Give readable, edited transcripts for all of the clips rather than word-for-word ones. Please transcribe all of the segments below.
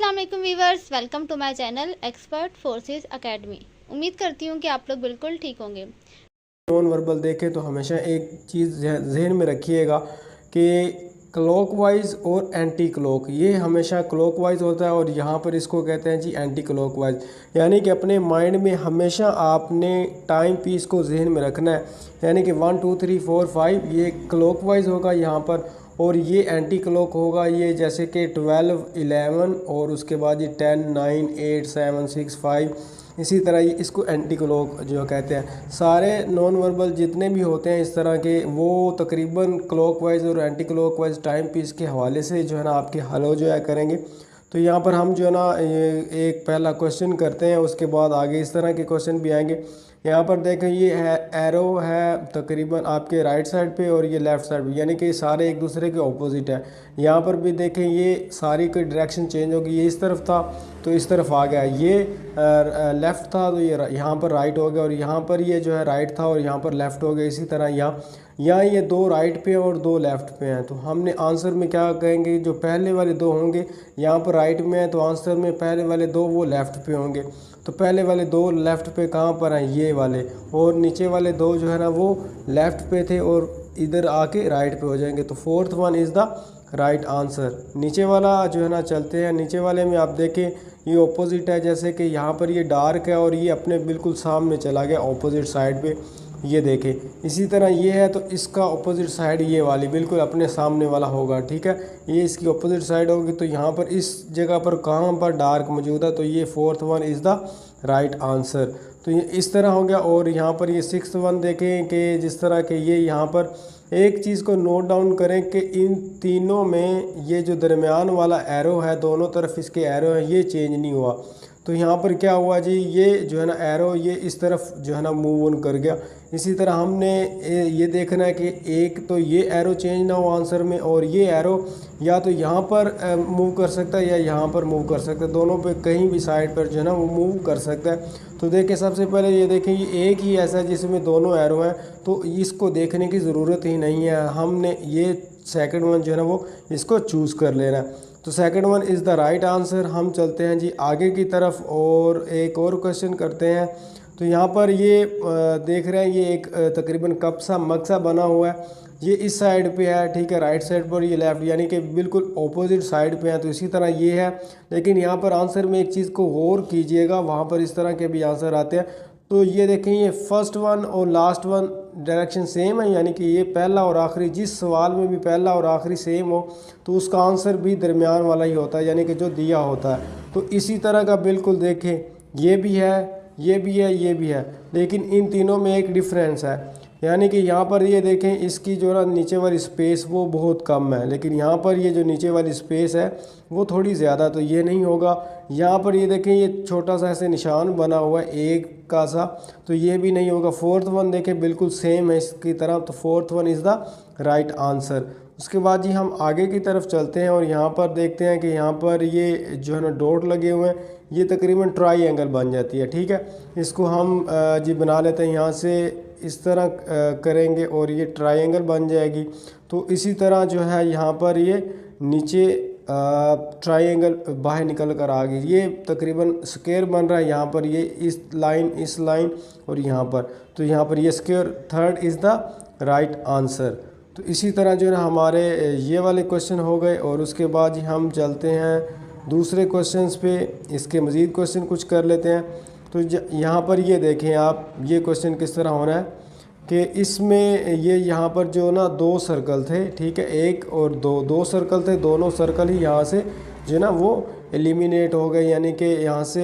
अस्सलाम वालेकुम viewers, welcome to my channel expert forces academy. उम्मीद करती हूँ कि आप लोग बिल्कुल ठीक होंगे। नॉन वर्बल देखें तो हमेशा एक चीज़ जहन में रखिएगा कि क्लॉकवाइज और एंटी क्लॉक, ये हमेशा क्लॉकवाइज होता है और यहाँ पर इसको कहते हैं जी एंटी क्लॉकवाइज। यानी कि अपने माइंड में हमेशा आपने टाइम पीस को जहन में रखना है। यानी कि 1 2 3 4 5 ये क्लॉकवाइज होगा यहाँ पर, और ये एंटी क्लॉक होगा ये, जैसे कि 12 11 और उसके बाद ये 10 9 8 7 6 5। इसी तरह ये इसको एंटी क्लॉक जो कहते हैं। सारे नॉन वर्बल जितने भी होते हैं इस तरह के, वो तकरीबन क्लॉकवाइज और एंटी क्लॉकवाइज टाइम पीस के हवाले से जो है ना आपके हल जो है करेंगे। तो यहाँ पर हम जो है ना एक पहला क्वेश्चन करते हैं, उसके बाद आगे इस तरह के क्वेश्चन भी आएंगे। यहाँ पर देखें ये है एरो है तकरीबन आपके राइट साइड पे और ये लेफ़्ट साइड पे, यानी कि सारे एक दूसरे के ऑपोजिट है। यहाँ पर भी देखें ये सारी की डायरेक्शन चेंज होगी, ये इस तरफ था तो इस तरफ आ गया, ये लेफ़्ट था तो ये यहाँ पर राइट हो गया, और यहाँ पर ये जो है राइट था और यहाँ पर लेफ़्ट हो गया। इसी तरह यहाँ ये दो राइट पे और दो लेफ़्ट पे हैं, तो हमने आंसर में क्या कहेंगे, जो पहले वाले दो होंगे यहाँ पर राइट में है तो आंसर में पहले वाले दो वो लेफ़्ट पे होंगे। तो पहले वाले दो लेफ़्ट पे कहाँ पर हैं, ये वाले, और नीचे वाले दो जो है ना वो लेफ़्ट पे थे और इधर आके राइट पे हो जाएंगे। तो fourth one is the right answer. नीचे वाला जो है ना चलते हैं, नीचे वाले में आप देखें ये ऑपोजिट है, जैसे कि यहाँ पर ये डार्क है और ये अपने बिल्कुल सामने चला गया ऑपोजिट साइड पे, ये देखें। इसी तरह ये है तो इसका ऑपोजिट साइड ये वाली बिल्कुल अपने सामने वाला होगा, ठीक है। ये इसकी ऑपोजिट साइड होगी, तो यहाँ पर इस जगह पर कहाँ पर डार्क मौजूद है, तो ये fourth one is the right answer. तो ये इस तरह हो गया। और यहाँ पर ये सिक्स्थ वन देखें कि जिस तरह के ये यहाँ पर एक चीज़ को नोट डाउन करें कि इन तीनों में ये जो दरमियान वाला एरो है, दोनों तरफ इसके एरो है, ये चेंज नहीं हुआ। तो यहाँ पर क्या हुआ जी, ये जो है ना एरो ये इस तरफ जो है ना मूव ऑन कर गया। इसी तरह हमने ये देखना है कि एक तो ये एरो चेंज ना हो आंसर में, और ये एरो या तो यहाँ पर मूव कर सकता है या यहाँ पर मूव कर सकता है, दोनों पे कहीं भी साइड पर जो है ना वो मूव कर सकता है। तो देखिए सबसे पहले ये देखें ये एक ही ऐसा जिसमें दोनों एरो हैं, तो इसको देखने की ज़रूरत ही नहीं है, हमने ये सेकंड वन जो है ना वो इसको चूज़ कर लेना है। तो second one is the right answer. हम चलते हैं जी आगे की तरफ और एक और क्वेश्चन करते हैं। तो यहाँ पर ये देख रहे हैं ये एक तकरीबन कप सा मग सा बना हुआ है, ये इस साइड पे है, ठीक है, राइट साइड पर ये लेफ़्ट, यानी कि बिल्कुल ऑपोजिट साइड पे है। तो इसी तरह ये है, लेकिन यहाँ पर आंसर में एक चीज़ को गौर कीजिएगा, वहाँ पर इस तरह के भी आंसर आते हैं। तो ये देखें ये फर्स्ट वन और लास्ट वन डायरेक्शन सेम है, यानी कि ये पहला और आखिरी, जिस सवाल में भी पहला और आखिरी सेम हो तो उसका आंसर भी दरमियान वाला ही होता है, यानी कि जो दिया होता है। तो इसी तरह का बिल्कुल देखें ये भी है, ये भी है, ये भी है, लेकिन इन तीनों में एक डिफरेंस है। यानी कि यहाँ पर ये देखें इसकी जो ना नीचे वाली स्पेस वो बहुत कम है, लेकिन यहाँ पर ये जो नीचे वाली स्पेस है वो थोड़ी ज़्यादा, तो ये नहीं होगा। यहाँ पर ये देखें ये छोटा सा ऐसे निशान बना हुआ है एक का सा, तो ये भी नहीं होगा। फोर्थ वन देखें बिल्कुल सेम है इसकी तरह, तो fourth one is the right answer. उसके बाद जी हम आगे की तरफ चलते हैं और यहाँ पर देखते हैं कि यहाँ पर ये जो है ना डॉट लगे हुए हैं, ये तकरीबन ट्राई बन जाती है, ठीक है। इसको हम जी बना लेते हैं, यहाँ से इस तरह करेंगे और ये ट्रायंगल बन जाएगी। तो इसी तरह जो है यहाँ पर ये नीचे ट्रायंगल बाहर निकल कर आ गई, ये तकरीबन स्क्वायर बन रहा है। यहाँ पर ये इस लाइन और यहाँ पर, तो यहाँ पर ये square third is the right answer. तो इसी तरह जो है ना हमारे ये वाले क्वेश्चन हो गए। और उसके बाद ही हम चलते हैं दूसरे क्वेश्चंस पे, इसके मज़ीद क्वेश्चन कुछ कर लेते हैं। तो यहाँ पर ये देखें आप, ये क्वेश्चन किस तरह होना है कि इसमें ये यहाँ पर जो ना दो सर्कल थे, ठीक है, एक और दो सर्कल थे, दोनों सर्कल ही यहाँ से जो है ना वो एलिमिनेट हो गए, यानी कि यहाँ से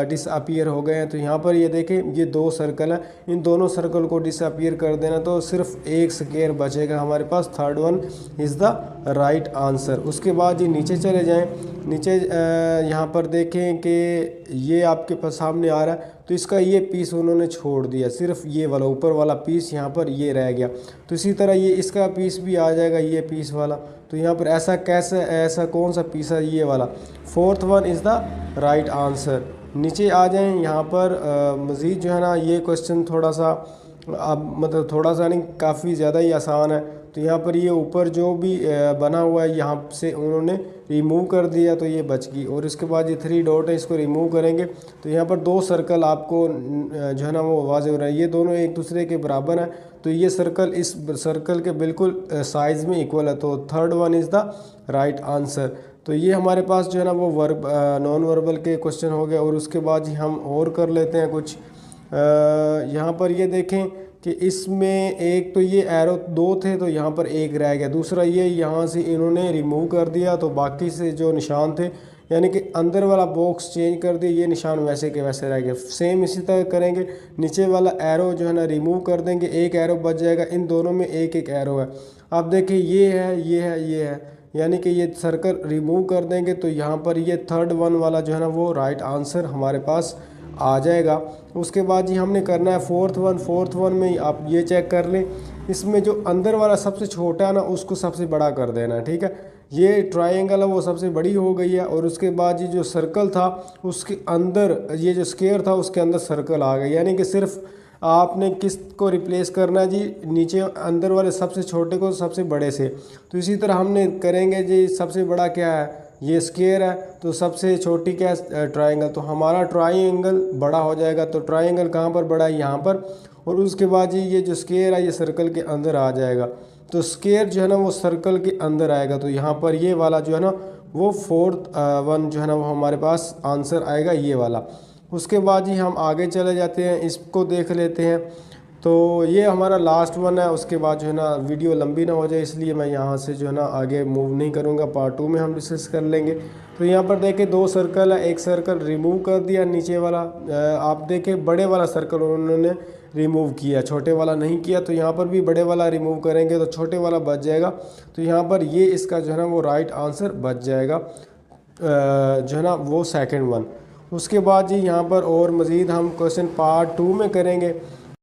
डिसअपीयर हो गए हैं। तो यहाँ पर ये देखें ये दो सर्कल है, इन दोनों सर्कल को डिसअपीयर कर देना तो सिर्फ एक स्क्वायर बचेगा हमारे पास, third one is the right answer. उसके बाद ये नीचे चले जाएं, नीचे यहाँ पर देखें कि ये आपके पास सामने आ रहा है, तो इसका ये पीस उन्होंने छोड़ दिया, सिर्फ ये वाला ऊपर वाला पीस यहाँ पर ये रह गया। तो इसी तरह ये इसका पीस भी आ जाएगा, ये पीस वाला। तो यहाँ पर ऐसा कौन सा पीस है, ये वाला, fourth one is the right answer. नीचे आ जाएं, यहाँ पर मज़ीद जो है ना ये क्वेश्चन थोड़ा सा अब मतलब थोड़ा सा नहीं काफ़ी ज़्यादा ही आसान है। तो यहाँ पर ये ऊपर जो भी बना हुआ है यहाँ से उन्होंने रिमूव कर दिया तो ये बच गई। और इसके बाद ये 3 डॉट है, इसको रिमूव करेंगे तो यहाँ पर 2 सर्कल आपको जो है ना वो वाज़ेह हो रहा है, ये दोनों एक दूसरे के बराबर हैं। तो ये सर्कल इस सर्कल के बिल्कुल साइज़ में इक्वल है, तो third one is the right answer. तो ये हमारे पास जो है ना वो नॉन वर्बल के क्वेश्चन हो गए। और उसके बाद हम और कर लेते हैं कुछ। यहाँ पर ये देखें कि इसमें एक तो ये एरो 2 थे तो यहाँ पर एक रह गया, दूसरा ये यहाँ से इन्होंने रिमूव कर दिया तो बाकी से जो निशान थे यानी कि अंदर वाला बॉक्स चेंज कर दिया, ये निशान वैसे के वैसे रह गए। सेम इसी तरह करेंगे, नीचे वाला एरो जो है ना रिमूव कर देंगे, एक एरो बच जाएगा, इन दोनों में एक एक एरो है। आप देखिए ये है, ये है, ये है, यानी कि ये सर्कल रिमूव कर देंगे तो यहाँ पर ये थर्ड वन वाला जो है ना वो राइट आंसर हमारे पास आ जाएगा। उसके बाद जी हमने करना है फोर्थ वन में आप ये चेक कर लें, इसमें जो अंदर वाला सबसे छोटा है ना उसको सबसे बड़ा कर देना है, ठीक है। ये ट्रायंगल है वो सबसे बड़ी हो गई है। और उसके बाद ये जो सर्कल था उसके अंदर, ये जो स्क्वायर था उसके अंदर सर्कल आ गया, यानी कि सिर्फ आपने किस को रिप्लेस करना है जी, नीचे अंदर वाले सबसे छोटे को सबसे बड़े से। तो इसी तरह हमने करेंगे जी, सबसे बड़ा क्या है, ये स्क्वायर है, तो सबसे छोटी क्या है, ट्रायंगल। तो हमारा ट्रायंगल बड़ा हो जाएगा, तो ट्रायंगल कहाँ पर बड़ा है, यहाँ पर। और उसके बाद जी ये जो स्क्वायर है ये सर्कल के अंदर आ जाएगा, तो स्क्वायर जो है ना वो सर्कल के अंदर आएगा। तो यहाँ पर ये वाला जो है ना वो फोर्थ वन जो है ना वो हमारे पास आंसर आएगा, ये वाला। उसके बाद ही हम आगे चले जाते हैं, इसको देख लेते हैं। तो ये हमारा लास्ट वन है। उसके बाद जो है ना वीडियो लंबी ना हो जाए इसलिए मैं यहाँ से जो है ना आगे मूव नहीं करूँगा, पार्ट 2 में हम डिस्कस कर लेंगे। तो यहाँ पर देखें 2 सर्कल है, एक सर्कल रिमूव कर दिया नीचे वाला, आप देखें बड़े वाला सर्कल उन्होंने रिमूव किया, छोटे वाला नहीं किया। तो यहाँ पर भी बड़े वाला रिमूव करेंगे तो छोटे वाला बच जाएगा। तो यहाँ पर ये इसका जो है ना वो राइट आंसर बच जाएगा, जो है ना वो सेकंड वन। उसके बाद जी यहाँ पर और मज़ीद हम क्वेश्चन पार्ट 2 में करेंगे।